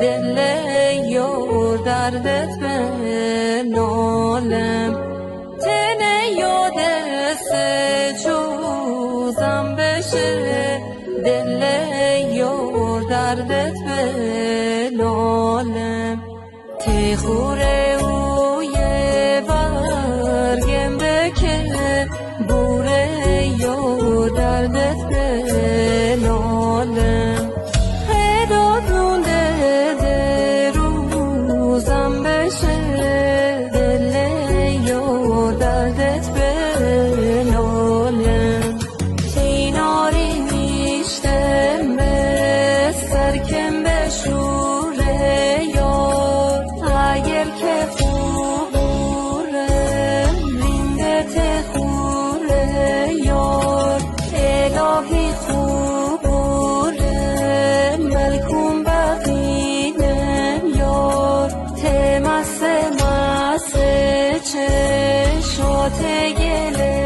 دل یار دردت به نالم تن یاد سجوزم بشه دل یار دردت به نالم تخوره اوی برگم بکه بوره یار دردت به نالم هداد مونده روزم بشه دل یار دردت به نالم تیناری میشتم به سرکم بشوره یار اگر که خوبوره رینده تخوره یار الهی خوبوره ملکون بقینم یار تمسه مسه چشات گله